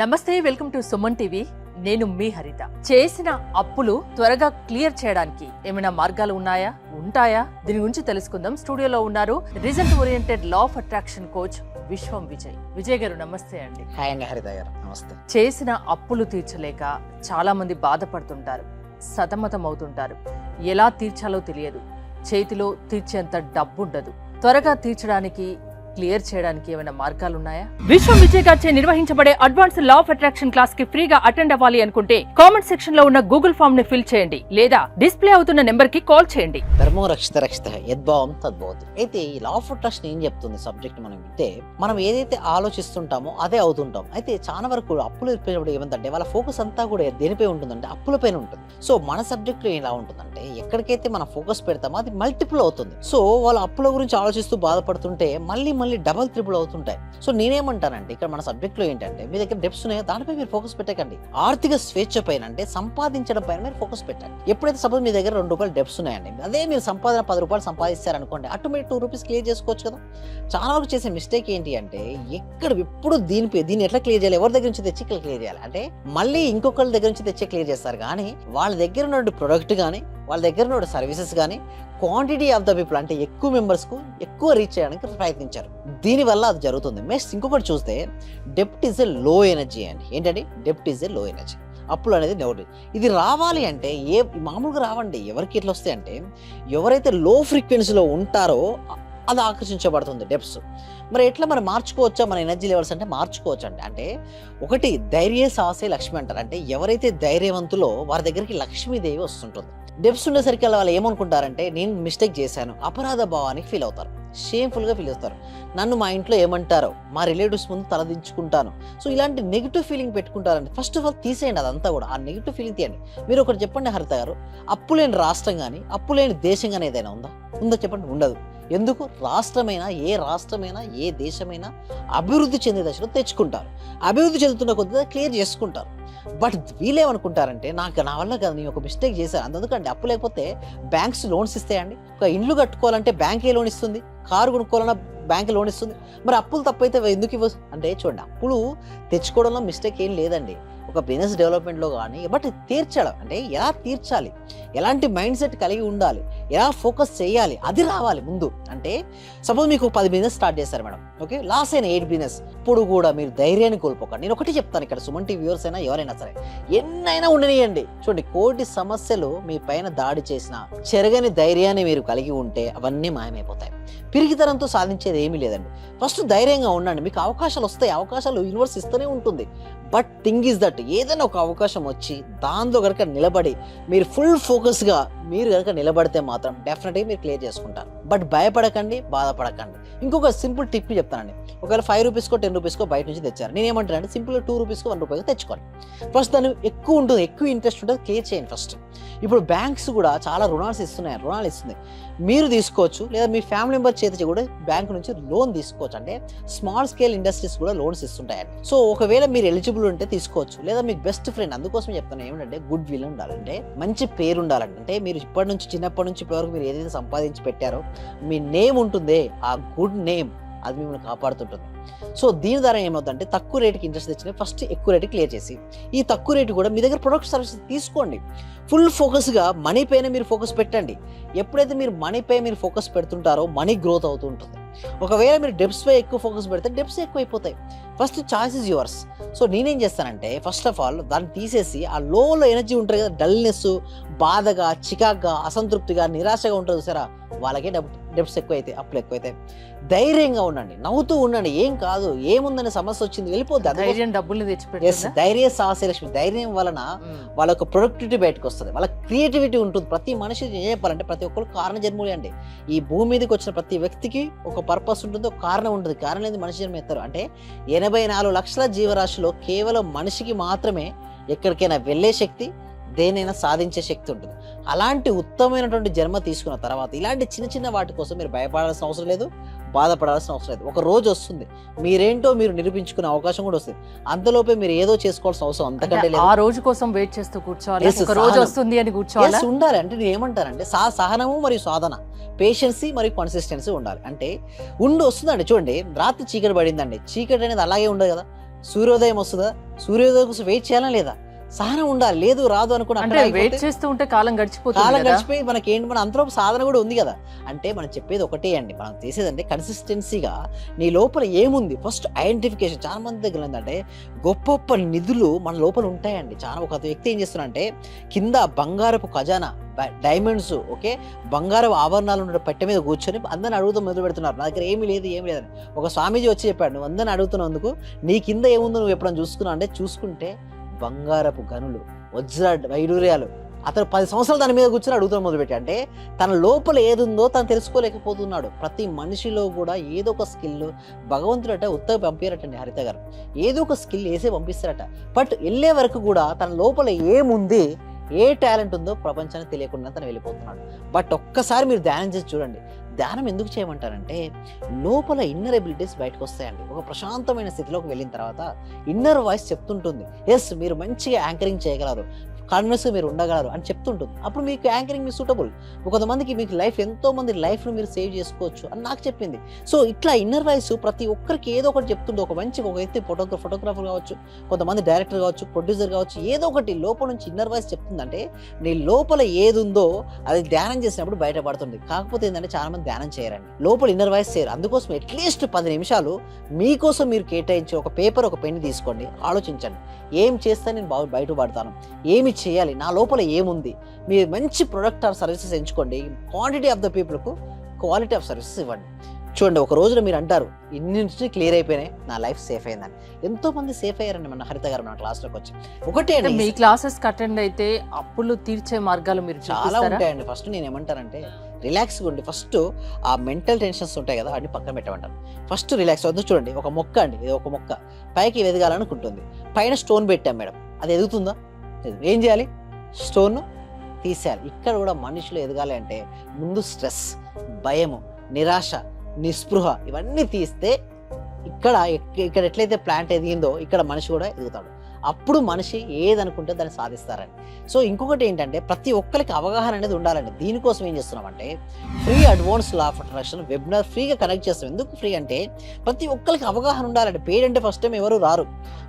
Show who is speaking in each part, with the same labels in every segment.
Speaker 1: నమస్తే, welcome to Suman TV. నేను మీ హరిత. చేసిన అప్పులు త్వరగా క్లియర్ చేయడానికి ఏమైనా మార్గాలు ఉన్నాయా, ఉంటాయా? దీని గురించి తెలుసుకుందాం. స్టూడియోలో ఉన్నారు result oriented law of attraction coach విశ్వం విజయ్. విజయ్ గారు నమస్తే అండి.
Speaker 2: హాయ్ అండి హరిత గారు, నమస్తే.
Speaker 1: చేసిన అప్పులు తీర్చలేక చాలా మంది బాధపడుతుంటారు, సతమతం అవుతుంటారు. ఎలా తీర్చాలో తెలియదు, చేతిలో తీర్చేంత డబ్బుండదు. త్వరగా తీర్చడానికి, క్లియర్ చేయడానికి ఏమైనా మార్గాలు ఉన్నాయా? విశ్వం విజయ్ గారిచే నిర్వహించబడే advance law of attraction class కి ఫ్రీగా అటెండ్ అవ్వాలి అనుకుంటే కామెంట్ సెక్షన్ లో ఉన్న గూగుల్ ఫామ్ ని ఫిల్ చేయండి, లేదా డిస్ప్లే అవుతున్న నెంబర్ కి కాల్ చేయండి.
Speaker 2: ధర్మో రక్షిత రక్షిత యద్భావం తద్భవతి. అయితే ఈ లా ఆఫ్ అట్రాక్షన్ ఏం చెప్తుంది సబ్జెక్ట్ మనం వింటే, మనం ఏదైతే ఆలోచిస్తుంటామో అదే అవుతుంటాం. అయితే చాలా వరకు అప్పులు ఇప్పినప్పుడు ఏమంటే వాళ్ళ ఫోకస్ అంతా కూడా దేనిపై ఉంటుందంటే అప్పుల పైన ఉంటుంది. సో మన సబ్జెక్ట్ లో ఎలా ఉంటుందంటే, ఎక్కడికైతే మనం ఫోకస్ పెడతామో అది మల్టిపుల్ అవుతుంది. సో వాళ్ళ అప్పుల గురించి ఆలోచిస్తూ బాధపడుతుంటే మళ్ళీ డబల్ ట్రిపుల్ అవుతుంటాయి. సో నేనేమంటానంటే, ఇక్కడ మన సబ్జెక్ట్ లో ఏంటంటే, మీ దగ్గర డెప్స్ ఉన్నాయో దానిపై మీరు ఫోకస్ పెట్టకండి. ఆర్థిక స్వేచ్ఛ పైన, అంటే సంపాదించడం పైన మీరు ఫోకస్ పెట్టండి. ఎప్పుడైతే సపోజ్ మీ దగ్గర ₹2 డెప్స్ ఉన్నాయండి, అదే మీరు సంపాదన ₹10 సంపాదిస్తారనుకోండి, ఆటోమేటిక్ ₹2 క్లియర్ చేసుకోవచ్చు కదా. చాలా వరకు చేసే మిస్టేక్ ఏంటి అంటే, ఎప్పుడు దీన్ని ఎట్లా క్లియర్ చేయాలి, ఎవరి దగ్గర నుంచి తెచ్చి క్లియర్ చేయాలి అంటే మళ్ళీ ఇంకొకరి దగ్గర నుంచి తెచ్చి క్లియర్ చేస్తారు. కానీ వాళ్ళ దగ్గర ఉన్న ప్రొడక్ట్ కానీ, వాళ్ళ దగ్గర ఉన్న సర్వీసెస్ కానీ క్వాంటిటీ ఆఫ్ ద పీపుల్, అంటే ఎక్కువ మెంబర్స్ కు ఎక్కువ రీచ్ చేయడానికి ప్రయత్నించారు. దీనివల్ల అది జరుగుతుంది. నెక్స్ట్ ఇంకొకటి చూస్తే, డెప్ట్ ఈజ్ ఎ లో ఎనర్జీ అండి. ఏంటంటే డెప్ట్ ఈజ్ ఎ లో ఎనర్జీ. అప్పులు అనేది నెగటివ్. ఇది రావాలి అంటే మామూలుగా రావండి. ఎవరికి ఎట్లా వస్తాయి అంటే, ఎవరైతే లో ఫ్రీక్వెన్సీలో ఉంటారో అది ఆకర్షించబడుతుంది డెప్స్. మరి ఎట్లా మనం మార్చుకోవచ్చా మన ఎనర్జీ లెవెల్స్ అంటే? మార్చుకోవచ్చు అండి. అంటే ఒకటి, ధైర్య సాహసే లక్ష్మి అంటారు. అంటే ఎవరైతే ధైర్యవంతులో వారి దగ్గరికి లక్ష్మీదేవి వస్తుంటుంది. డెప్స్ ఉండేసరికి వాళ్ళు ఏమనుకుంటారంటే, నేను మిస్టేక్ చేశాను, అపరాధ భావానికి ఫీల్ అవుతారు, షేమ్ఫుల్గా ఫీల్ అవుతారు. నన్ను మా ఇంట్లో ఏమంటారో, మా రిలేటివ్స్ ముందు తలదించుకుంటాను. సో ఇలాంటి నెగిటివ్ ఫీలింగ్ పెట్టుకుంటారండి. ఫస్ట్ ఆఫ్ ఆల్ తీసేయండి అదంతా కూడా, ఆ నెగిటివ్ ఫీలింగ్ తీయండి. మీరు ఒకటి చెప్పండి హరిత గారు, అప్పు లేని రాష్ట్రం కానీ, అప్పు లేని దేశం కానీ ఏదైనా ఉందో చెప్పండి? ఉండదు. ఎందుకు? రాష్ట్రమైనా, ఏ రాష్ట్రమైనా, ఏ దేశమైనా అభివృద్ధి చెందే దశలో తెచ్చుకుంటారు. అభివృద్ధి చెందుతున్న కొద్దిగా క్లియర్ చేసుకుంటారు. బట్ వీళ్ళేమనుకుంటారంటే, నా వల్ల కదా, నేను ఒక మిస్టేక్ చేశాను. అందుకంటే అప్పు లేకపోతే బ్యాంక్స్ లోన్స్ ఇస్తాయండి. ఒక ఇల్లు కట్టుకోవాలంటే బ్యాంకే లోన్ ఇస్తుంది, కారు కొనుక్కోవాలన్నా బ్యాంక్ లోన్ ఇస్తుంది. మరి అప్పులు తప్పైతే ఎందుకు ఇవ్వచ్చు అంటే, చూడండి, అప్పులు తెచ్చుకోవడంలో మిస్టేక్ ఏం లేదండి, ఒక బిజినెస్ డెవలప్మెంట్లో కానీ. బట్ తీర్చడం అంటే ఎలా తీర్చాలి, ఎలాంటి మైండ్ సెట్ కలిగి ఉండాలి, ఎలా ఫోకస్ చేయాలి, అది రావాలి ముందు. అంటే సపోజ్ మీకు 10 బిజినెస్ స్టార్ట్ చేశారు మేడం, ఓకే, లాస్ అయిన 8 బిజినెస్. ఇప్పుడు కూడా మీరు ధైర్యాన్ని కోల్పోకండి. నేను ఒకటి చెప్తాను ఇక్కడ, సుమన్ టీవీ వ్యూవర్స్ అయినా ఎవరైనా సరే, ఎన్నైనా ఉండనియండి. చూడండి, కోటి సమస్యలు మీ పైన దాడి చేసిన చెరగని ధైర్యాన్ని మీరు కలిగి ఉంటే అవన్నీ మాయమైపోతాయి. పిరికితనంతో సాధించేది ఏమీ లేదండి. ఫస్ట్ ధైర్యంగా ఉండండి. మీకు అవకాశాలు వస్తాయి, అవకాశాలు యూనివర్స్ ఇస్తూనే ఉంటుంది. బట్ థింగ్ ఈజ్ దట్, ఏదైనా ఒక అవకాశం వచ్చి దాంతో కనుక నిలబడి మీరు ఫుల్ ఫోకస్గా మీరు కనుక నిలబడితే మాత్రం డెఫినెట్గా మీరు క్లియర్ చేసుకుంటారు. బట్ భయపడకండి, బాధపడకండి. ఇంకొక సింపుల్ టిప్ చెప్తానండి. ఒకవేళ ₹5 ₹10 బయట నుంచి తెచ్చారు, నేను ఏమంటానంటే, సింపుల్గా ₹2 ₹1 తెచ్చుకోండి. ఫస్ట్ దాన్ని ఎక్కువ ఉంటుంది, ఎక్కువ ఇంట్రెస్ట్ ఉంటుంది, క్లియర్ చేయండి ఫస్ట్. ఇప్పుడు బ్యాంక్స్ కూడా చాలా రుణాలు ఇస్తుంది. మీరు తీసుకోవచ్చు, లేదా మీ ఫ్యామిలీ మెంబర్ చేతి కూడా బ్యాంక్ నుంచి లోన్ తీసుకోవచ్చు. అంటే స్మాల్ స్కేల్ ఇండస్ట్రీస్ కూడా లోన్స్ ఇస్తుంటాయండి. సో ఒకవేళ మీరు ఎలిజిబుల్ ఉంటే తీసుకోవచ్చు, లేదా మీకు బెస్ట్ ఫ్రెండ్. అందుకోసం చెప్తాను ఏమిటంటే, గుడ్ విల్ ఉండాలంటే, మంచి పేరు ఉండాలంటే, అంటే మీరు చిన్నప్పటి నుంచి ఇప్పటివరకు మీరు ఏదైతే సంపాదించి పెట్టారో మీ నేమ్ ఉంటుందే, ఆ గుడ్ నేమ్ అది మిమ్మల్ని కాపాడుతుంటుంది. సో దీని ద్వారా ఏమవుతుందంటే, తక్కువ రేటుకి ఇంట్రెస్ట్ తెచ్చిన ఫస్ట్ ఎక్కువ రేటు క్లియర్ చేసి, ఈ తక్కువ రేటు కూడా మీ దగ్గర ప్రొడక్ట్ సర్వీస్ తీసుకోండి. ఫుల్ ఫోకస్గా మనీ పైన మీరు ఫోకస్ పెట్టండి. ఎప్పుడైతే మీరు మనీపై మీరు ఫోకస్ పెడుతుంటారో మనీ గ్రోత్ అవుతూ ఉంటుంది. ఒకవేళ మీరు డెప్స్ పై ఎక్కువ ఫోకస్ పెడితే డెప్స్ ఎక్కువ అయిపోతాయి. First choice is yours. So నేనేం చేస్తానంటే, ఫస్ట్ ఆఫ్ ఆల్ దాన్ని తీసేసి, ఆ లోలో ఎనర్జీ ఉంటుంది కదా, డల్నెస్, బాధగా, చికాగ్గా, అసంతృప్తిగా, నిరాశగా ఉంటుంది సరే, వాళ్ళకే డెప్స్ ఎక్కువైతాయి, అప్పులు ఎక్కువైతాయి. ధైర్యంగా ఉండండి, నవ్వుతూ ఉండండి. ఏం కాదు, ఏముందనే సమస్య వచ్చింది వెళ్ళిపోద్ది.
Speaker 1: డబ్బులు తెచ్చి
Speaker 2: ధైర్య సాహసే లక్ష్మి. ధైర్యం వలన వాళ్ళ యొక్క ప్రొడక్టివిటీ బయటకు వస్తుంది, వాళ్ళ క్రియేటివిటీ ఉంటుంది. ప్రతి మనిషి ఏం చెప్పాలంటే, ప్రతి ఒక్కరు కారణ జన్ములే అండి. ఈ భూమి మీదకి వచ్చిన ప్రతి వ్యక్తికి ఒక పర్పస్ ఉంటుంది, ఒక కారణం ఉంటుంది. కారణం లేదు మనిషి జన్మ ఎత్తారు. అంటే 84 లక్షల జీవరాశిలో కేవలం మనిషికి మాత్రమే ఎక్కడికైనా వెళ్ళే శక్తి, దేనైనా సాధించే శక్తి ఉంటుంది. అలాంటి ఉత్తమమైనటువంటి జన్మ తీసుకున్న తర్వాత ఇలాంటి చిన్న వాటి కోసం మీరు భయపడాల్సిన అవసరం లేదు, బాధపడాల్సిన అవసరం లేదు. ఒక రోజు వస్తుంది, మీరేంటో మీరు నిరూపించుకునే అవకాశం కూడా వస్తుంది. అంతలోపే మీరు ఏదో చేసుకోవాల్సిన అవసరం అంతకంటే లేదు.
Speaker 1: ఆ రోజు కోసం వెయిట్ చేస్తూ కూర్చోవాలి, ఒక రోజు వస్తుంది అని కూర్చోవాలి,
Speaker 2: ఉండాలి. అంటే నేను ఏమంటానంటే, సహనము మరియు సాధన, పేషెన్సీ మరియు కన్సిస్టెన్సీ ఉండాలి. అంటే వస్తుందండి. చూడండి, రాత్రి చీకటి పడిందండి, చీకటి అనేది అలాగే ఉండదు కదా. సూర్యోదయం వస్తుందా, సూర్యోదయం కోసం వెయిట్ చేయాలా లేదా, సహనం ఉండాలి. లేదు రాదు అనుకుని
Speaker 1: అంటే వెయిట్ చేస్తూ ఉంటే కాలం గడిచిపోతుంది
Speaker 2: కాలం
Speaker 1: కదా.
Speaker 2: గడిచిపోయి మనకి ఏంటి, మన అంతలో సాధన కూడా ఉంది కదా. అంటే మనం చెప్పేది ఒకటే అండి, మనం చేసేదంటే కన్సిస్టెన్సీగా నీ లోపల ఏముంది ఫస్ట్ ఐడెంటిఫికేషన్. చాలా మంది దగ్గర ఏంటంటే గొప్ప గొప్ప నిధులు మన లోపల ఉంటాయండి. చాలా ఒక వ్యక్తి ఏం చేస్తున్నారంటే కింద బంగారపు ఖజానా, డైమండ్స్, ఓకే, బంగారపు ఆభరణాలు ఉన్న పెట్టె మీద కూర్చొని అందరిని అడుగుతూ మొదలు పెడుతున్నారు, నా దగ్గర ఏమీ లేదు ఏమీ లేదని. ఒక స్వామీజీ వచ్చి చెప్పాడు, నువ్వు అందరిని అడుగుతున్నందుకు నీ కింద ఏముందో నువ్వు ఎప్పుడైనా చూసుకున్నావు అంటే, చూసుకుంటే బంగారపు గనులు, వజ్ర వైడూర్యాలు. అతను 10 సంవత్సరాలు దాని మీద కూర్చొని అడుగుతాం మొదలుపెట్టి, అంటే తన లోపల ఏదుందో తను తెలుసుకోలేకపోతున్నాడు. ప్రతి మనిషిలో కూడా ఏదో ఒక స్కిల్ భగవంతుడట ఉత్తగా పంపించారటండి హరిత గారు, ఏదో ఒక స్కిల్ వేసే పంపిస్తారట. బట్ వెళ్ళే వరకు కూడా తన లోపల ఏముంది, ఏ టాలెంట్ ఉందో ప్రపంచానికి తెలియకుండా తను వెళ్ళిపోతున్నాడు. బట్ ఒక్కసారి మీరు ధ్యానం చేసి చూడండి. ధ్యానం ఎందుకు చేయమంటారంటే లోపల ఇన్నర్ ఎబిలిటీస్ బయటకు వస్తాయండి. ఒక ప్రశాంతమైన స్థితిలోకి వెళ్ళిన తర్వాత ఇన్నర్ వాయిస్ చెప్తుంటుంది, ఎస్ మీరు మంచిగా యాంకరింగ్ చేయగలరు, కాన్ఫిడెన్స్ మీరు ఉండగలరు అని చెప్తుంటుంది. అప్పుడు మీకు యాంకరింగ్ మీ సూటబుల్. కొంతమందికి మీకు లైఫ్, ఎంతో మంది లైఫ్ను మీరు సేవ్ చేసుకోవచ్చు అని నాకు చెప్పింది. సో ఇట్లా ఇన్నర్ వాయిస్ ప్రతి ఒక్కరికి ఏదో ఒకటి చెప్తుంది. ఒక వ్యక్తి ఫోటోగ్రాఫర్ కావచ్చు, కొంతమంది డైరెక్టర్ కావచ్చు, ప్రొడ్యూసర్ కావచ్చు, ఏదో ఒకటి లోపల నుంచి ఇన్నర్ వాయిస్ చెప్తుందంటే నీ లోపల ఏది ఉందో అది ధ్యానం చేసినప్పుడు బయటపడుతుంది. కాకపోతే ఏంటంటే చాలా మంది ధ్యానం చేయరండి, లోపల ఇన్నర్ వాయిస్ చేయరు. అందుకోసం అట్లీస్ట్ 10 నిమిషాలు మీకోసం మీరు కేటాయించి ఒక పేపర్, ఒక పెన్ తీసుకోండి, ఆలోచించండి, ఏం చేస్తే నేను బయటపడతాను, ఏమి చేయాలి, నా లోపల ఏముంది. మీరు మంచి ప్రొడక్ట్ ఆర్ సర్వీసెస్ ఎంచుకోండి. క్వాంటిటీ ఆఫ్ ద పీపుల్కు క్వాలిటీ ఆఫ్ సర్వీసెస్ ఇవ్వండి. చూడండి, ఒక రోజున మీరు అంటారు ఇన్ని క్లియర్ అయిపోయినాయి, నా లైఫ్ సేఫ్ అయిందని. ఎంతో మంది సేఫ్ అయ్యారండి మన హరిత గారు మన క్లాస్లోకి వచ్చి. ఒకటే అండి,
Speaker 1: మీ క్లాసెస్ అటెండ్ అయితే అప్పులు తీర్చే మార్గాలు మీరు
Speaker 2: చాలా ఉంటాయండి. ఫస్ట్ నేను ఏమంటానంటే రిలాక్స్గా ఉండి, ఫస్ట్ ఆ మెంటల్ టెన్షన్స్ ఉంటాయి కదా అన్ని పక్కన పెట్టమంటాను. ఫస్ట్ రిలాక్స్ అవుతుంది. చూడండి, ఒక మొక్క అండి, ఇది ఒక మొక్క పైకి ఎదగాలనుకుంటుంది, పైన స్టోన్ పెట్టాం మేడం, అది ఎదుగుతుందా? ఏం చేయాలి? స్టోన్ తీసేయాలి. ఇక్కడ కూడా మనుషులు ఎదగాలి అంటే ముందు స్ట్రెస్, భయము, నిరాశ, నిస్పృహ ఇవన్నీ తీస్తే ఇక్కడ ఎట్లయితే ప్లాంట్ ఎదిగిందో ఇక్కడ మనిషి కూడా ఎదుగుతాడు. అప్పుడు మనిషి ఏదనుకుంటే దాన్ని సాధిస్తారండి. సో ఇంకొకటి ఏంటంటే ప్రతి ఒక్కరికి అవగాహన అనేది ఉండాలండి. దీనికోసం ఏం చేస్తున్నామంటే free advance law of attraction webinar ఫ్రీగా కనెక్ట్ చేస్తాం. ఎందుకు ఫ్రీ అంటే ప్రతి ఒక్కరికి అవగాహన ఉండాలండి. పెయిడ్ అంటే ఫస్ట్ టైం ఎవరు రారు,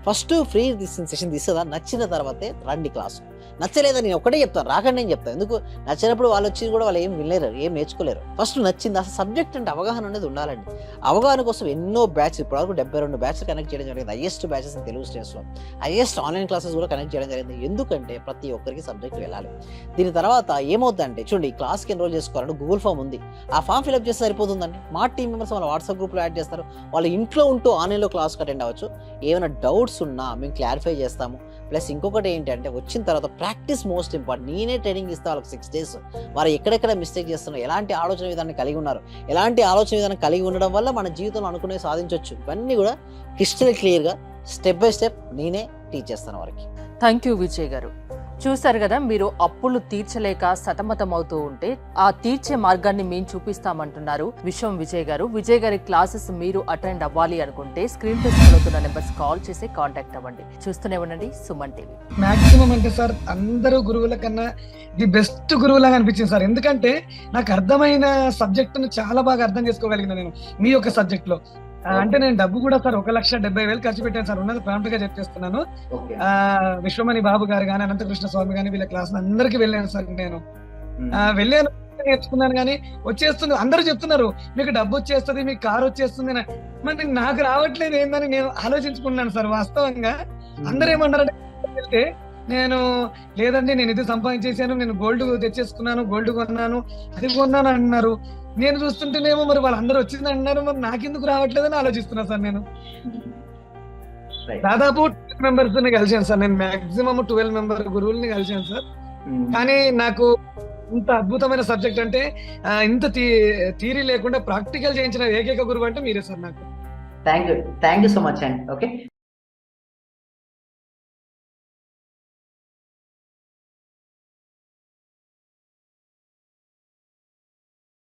Speaker 2: ఫస్ట్ ఫ్రీ సెషన్ తీస్తుందా, నచ్చిన తర్వాతే రండి క్లాసు. నచ్చలేదా నేను ఒకటే చెప్తాను, రాకండి నేను చెప్తాను. ఎందుకు నచ్చినప్పుడు వాళ్ళు వచ్చి కూడా వాళ్ళు ఏం వినలేరు, ఏం నేర్చుకోలేరు. ఫస్ట్ నచ్చింది, అసలు సబ్జెక్ట్ అంటే అవగాహన అనేది ఉండాలండి. అవగాహన కోసం ఎన్నో బ్యాచ్, ఇప్పటివరకు 72 బ్యాచ్లు కనెక్ట్ చేయడం జరిగింది. హైయెస్ట్ బ్యాచెస్ తెలుగు స్టేట్స్లో, హైయెస్ట్ ఆన్లైన్ క్లాసెస్ కూడా కనెక్ట్ చేయడం జరిగింది. ఎందుకంటే ప్రతి ఒక్కరికి సబ్జెక్ట్ వెళ్ళాలి. దీని తర్వాత ఏమవుతుందంటే చూడండి, ఈ క్లాస్కి ఎన్రోల్ చేసుకోవాలంటే గూగుల్ ఫామ్ ఉంది, ఆ ఫామ్ ఫిల్అప్ చేస్తే సరిపోతుందండి. మా టీం మెంబర్స్ వాళ్ళ వాట్సాప్ గ్రూప్లో యాడ్ చేస్తారు, వాళ్ళు ఇంట్లో ఉంటూ ఆన్లైన్లో క్లాస్కి అటెండ్ అవ్వచ్చు. ఏమైనా డౌట్స్ ఉన్నా మేము క్లారిఫై చేస్తాము. ప్లస్ ఇంకొకటి ఏంటంటే వచ్చిన తర్వాత ప్రాక్టీస్ మోస్ట్ ఇంపార్టెంట్. నేనే ట్రైనింగ్ ఇస్తాను వాళ్ళకి 6 days. వారు ఎక్కడెక్కడ మిస్టేక్ చేస్తున్నారు, ఎలాంటి ఆలోచన విధానం కలిగి ఉన్నారు, ఎలాంటి ఆలోచన విధానం కలిగి ఉండడం వల్ల మన జీవితంలో అనుకునే సాధించవచ్చు, ఇవన్నీ కూడా క్రిస్టల్ క్లియర్గా స్టెప్ బై స్టెప్ నేనే టీచ్ చేస్తాను వారికి.
Speaker 1: థ్యాంక్ యూ విజయ్ గారు. చూశారు కదా, మీరు అప్పులు తీర్చలేక సతమతం అవుతూ ఉంటే ఆ తీర్చే మార్గాన్ని మేము చూపిస్తామంటున్నారు విజయ్ గారు. విజయ్ గారి క్లాసెస్ మీరు అటెండ్ అవ్వాలి అనుకుంటే స్క్రీన్ పై అవుతున్న నెంబర్స్ కాల్ చేసి కాంటాక్ట్ అవ్వండి. చూస్తూనే ఉండండి సుమన్ టీవీ.
Speaker 3: మాక్సిమం అంటే సార్ అందరూ గురువుల కన్నా ది బెస్ట్ గురువులాగా అనిపించింది సార్. ఎందుకంటే నాకు అర్థమైన సబ్జెక్టును చాలా బాగా అర్థం చేసుకోగలిగిన నేను మీ యొక్క సబ్జెక్ట్ లో. అంటే నేను డబ్బు కూడా సార్ 1,70,000 ఖర్చు పెట్టాను సార్. ఉన్నది ప్రాంప్ట్ గా చెప్పేస్తున్నాను. విశ్వమణి బాబు గారు కానీ, అనంతకృష్ణ స్వామి కానీ, వీళ్ళ క్లాస్ అందరికి వెళ్ళాను సార్. నేను వెళ్ళాను, నేర్చుకున్నాను. కానీ వచ్చేస్తుంది, అందరూ చెప్తున్నారు మీకు డబ్బు వచ్చేస్తుంది, మీకు కారు వచ్చేస్తుంది, మరి నాకు రావట్లేదు ఏందని నేను ఆలోచించుకున్నాను సార్. వాస్తవంగా అందరూ ఏమన్నారంటే వెళ్తే నేను లేదండి నేను ఇది సంపాదించేసాను, నేను గోల్డ్ తెచ్చేసుకున్నాను, గోల్డ్ కొన్నాను, అది కొన్నాను అన్నారు. నేను చూస్తుంటేనేమో మరి వాళ్ళందరూ వచ్చింది అంటున్నారు, మరి నాకెందుకు రావట్లేదని ఆలోచిస్తున్నా సార్. నేను దాదాపు 12 మెంబర్స్ కలిసాను సార్. నేను మాక్సిమం 12 మెంబర్ గురువుల్ని కలిసాను సార్. కానీ నాకు ఇంత అద్భుతమైన సబ్జెక్ట్ అంటే ఇంత థియరీ లేకుండా ప్రాక్టికల్ చేయించిన ఏకైక గురువు అంటే మీరే సార్ నాకు.
Speaker 2: థ్యాంక్ యూ సో మచ్ అండి. ఓకే.